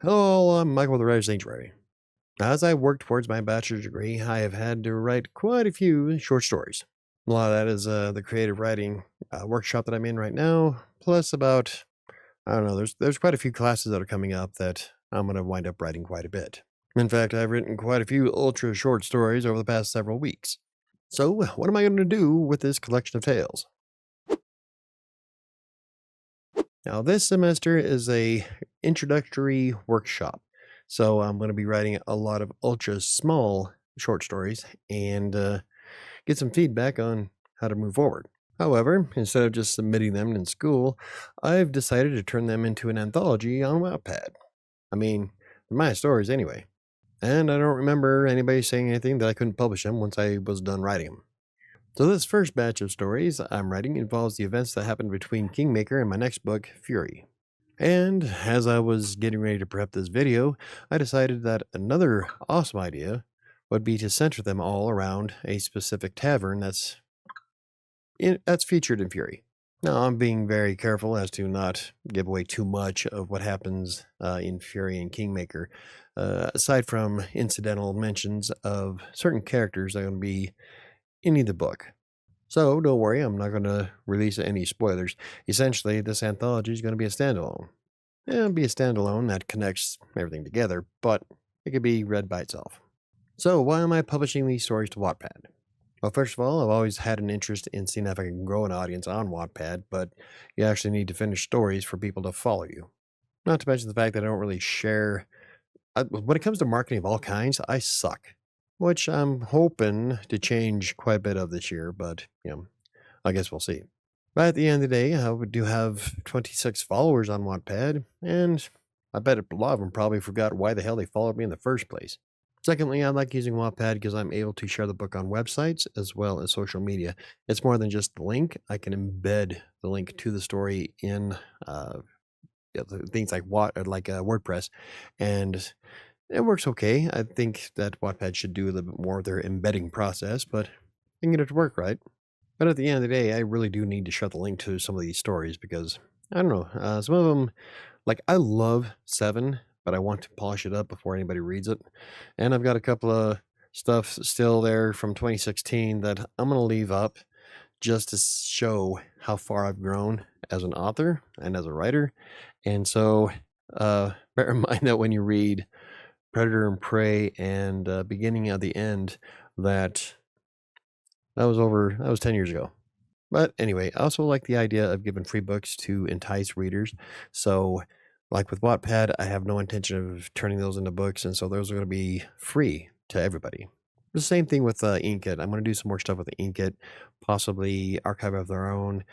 Hello, I'm Michael with the WriterSanctuary. As I work towards my bachelor's degree, I have had to write quite a few short stories. A lot of that is the creative writing workshop that I'm in right now, plus about, I don't know, there's quite a few classes that are coming up that I'm going to wind up writing quite a bit. In fact, I've written quite a few ultra short stories over the past several weeks. So, what am I going to do with this collection of tales? Now, this semester is a introductory workshop. So I'm going to be writing a lot of ultra small short stories and get some feedback on how to move forward. However, instead of just submitting them in school, I've decided to turn them into an anthology on Wattpad. I mean, they're my stories anyway. And I don't remember anybody saying anything that I couldn't publish them once I was done writing them. So this first batch of stories I'm writing involves the events that happened between Kingmaker and my next book, Fury. And as I was getting ready to prep this video, I decided that another awesome idea would be to center them all around a specific tavern that's featured in Fury. Now, I'm being very careful as to not give away too much of what happens in Fury and Kingmaker, aside from incidental mentions of certain characters that are going to be in the book. So don't worry, I'm not going to release any spoilers. Essentially, this anthology is going to be a standalone. It'll be a standalone that connects everything together, but it could be read by itself. So why am I publishing these stories to Wattpad? Well, first of all, I've always had an interest in seeing if I can grow an audience on Wattpad, but you actually need to finish stories for people to follow you. Not to mention the fact that I don't really share. When it comes to marketing of all kinds, I suck, which I'm hoping to change quite a bit of this year, but, I guess we'll see. But at the end of the day, I do have 26 followers on Wattpad, and I bet a lot of them probably forgot why the hell they followed me in the first place. Secondly, I like using Wattpad because I'm able to share the book on websites as well as social media. It's more than just the link. I can embed the link to the story in things like WordPress, and it works okay. I think that Wattpad should do a little bit more of their embedding process, but I can get it to work right. But at the end of the day, I really do need to share the link to some of these stories because I don't know. Some of them, like I love Seven, but I want to polish it up before anybody reads it. And I've got a couple of stuff still there from 2016 that I'm going to leave up just to show how far I've grown as an author and as a writer. And so bear in mind that when you read Predator and Prey and Beginning of the End, that was 10 years ago. But anyway, I also like the idea of giving free books to entice readers. So, like with Wattpad, I have no intention of turning those into books, and so those are going to be free to everybody. The same thing with Inkitt. I'm going to do some more stuff with Inkitt, possibly Archive of Their Own,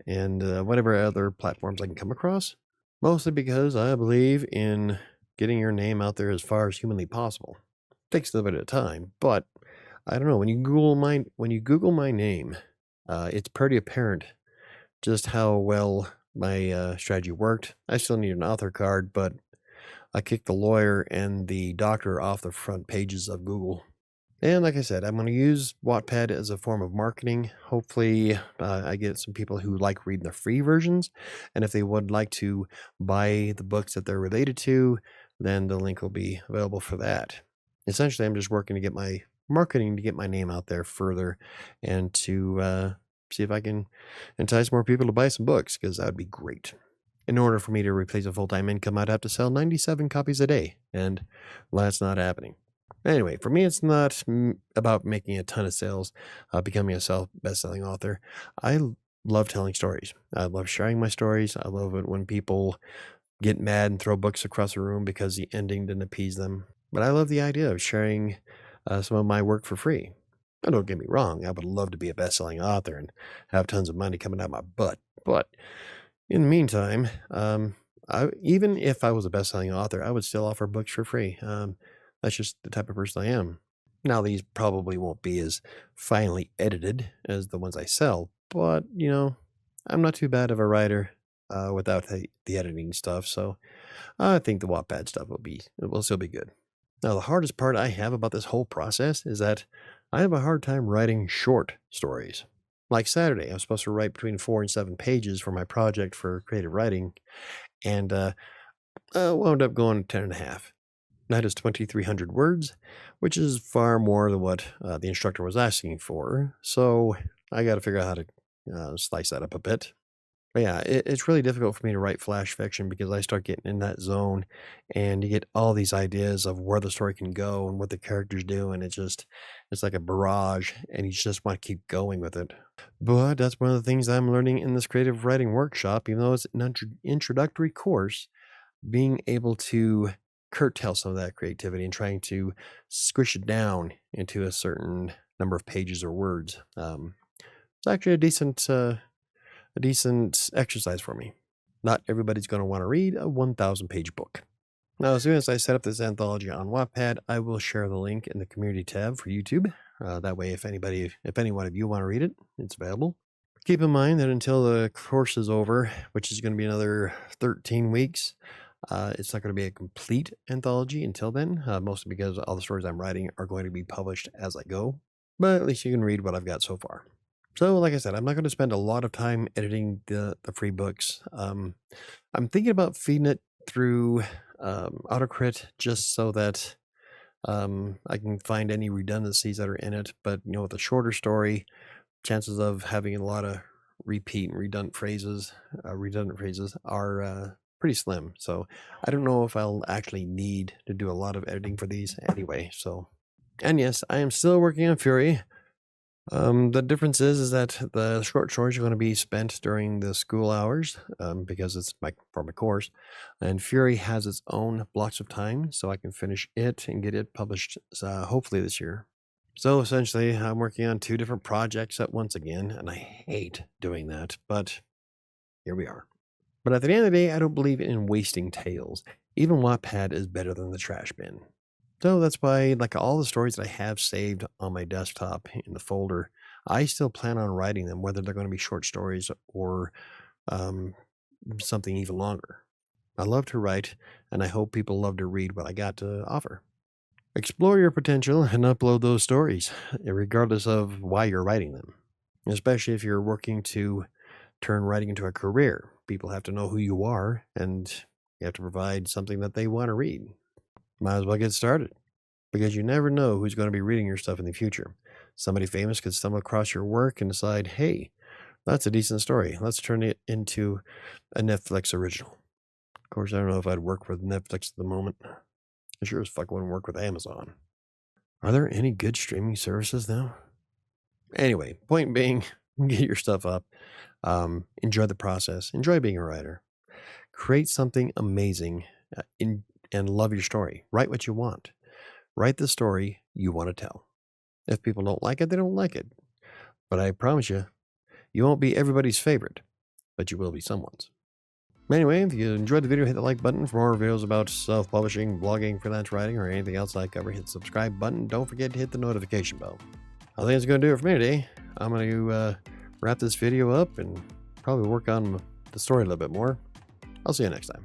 and whatever other platforms I can come across. Mostly because I believe in getting your name out there as far as humanly possible. Takes a little bit of time, but I don't know. When you Google my name, it's pretty apparent just how well my strategy worked. I still need an author card, but I kicked the lawyer and the doctor off the front pages of Google. And like I said, I'm going to use Wattpad as a form of marketing. Hopefully, I get some people who like reading the free versions. And if they would like to buy the books that they're related to, then the link will be available for that. Essentially, I'm just working to get my marketing to get my name out there further and to see if I can entice more people to buy some books because that would be great. In order for me to replace a full-time income, I'd have to sell 97 copies a day, and that's not happening. Anyway, for me, it's not about making a ton of sales, becoming a best-selling author. I love telling stories. I love sharing my stories. I love it when people get mad and throw books across the room because the ending didn't appease them. But I love the idea of sharing some of my work for free. Now, don't get me wrong, I would love to be a best-selling author and have tons of money coming out my butt. But in the meantime, even if I was a best-selling author, I would still offer books for free. That's just the type of person I am. Now, these probably won't be as finely edited as the ones I sell, but, I'm not too bad of a writer without the editing stuff, so I think the Wattpad stuff will still be good. Now, the hardest part I have about this whole process is that I have a hard time writing short stories. Like Saturday, I was supposed to write between 4 and 7 pages for my project for creative writing, and wound up going 10.5. That is 2,300 words, which is far more than what the instructor was asking for. So I got to figure out how to slice that up a bit. But yeah, it's really difficult for me to write flash fiction because I start getting in that zone and you get all these ideas of where the story can go and what the characters do. And it's like a barrage and you just want to keep going with it. But that's one of the things I'm learning in this creative writing workshop, even though it's an introductory course, being able to curtail some of that creativity and trying to squish it down into a certain number of pages or words. It's actually a decent exercise for me. Not everybody's going to want to read a 1,000-page book. Now, as soon as I set up this anthology on Wattpad, I will share the link in the community tab for YouTube. That way, if any one of you want to read it, it's available. Keep in mind that until the course is over, which is going to be another 13 weeks, it's not going to be a complete anthology until then, mostly because all the stories I'm writing are going to be published as I go. But at least you can read what I've got so far. So, like I said, I'm not going to spend a lot of time editing the free books. I'm thinking about feeding it through AutoCrit just so that I can find any redundancies that are in it. But, with a shorter story, chances of having a lot of repeat and redundant phrases are pretty slim. So I don't know if I'll actually need to do a lot of editing for these anyway. So, and yes, I am still working on Fury. The difference is that the short stories are going to be spent during the school hours because it's for my course, and Fury has its own blocks of time, so I can finish it and get it published hopefully this year. So essentially, I'm working on 2 different projects at once again, and I hate doing that, but here we are. But at the end of the day, I don't believe in wasting tales. Even Wattpad is better than the trash bin. So that's why, like all the stories that I have saved on my desktop in the folder, I still plan on writing them, whether they're going to be short stories or something even longer. I love to write, and I hope people love to read what I got to offer. Explore your potential and upload those stories, regardless of why you're writing them. Especially if you're working to turn writing into a career. People have to know who you are, and you have to provide something that they want to read. Might as well get started, because you never know who's going to be reading your stuff in the future. Somebody famous could stumble across your work and decide, hey, that's a decent story. Let's turn it into a Netflix original. Of course, I don't know if I'd work with Netflix at the moment. I sure as fuck wouldn't work with Amazon. Are there any good streaming services now? Anyway, point being, get your stuff up. Enjoy the process. Enjoy being a writer. Create something amazing and love your story. Write what you want. Write the story you want to tell. If people don't like it, they don't like it. But I promise you, you won't be everybody's favorite, but you will be someone's. Anyway, if you enjoyed the video, hit the like button. For more videos about self-publishing, blogging, freelance writing, or anything else I cover, hit the subscribe button. Don't forget to hit the notification bell. I think that's going to do it for me today. I'm going to wrap this video up and probably work on the story a little bit more. I'll see you next time.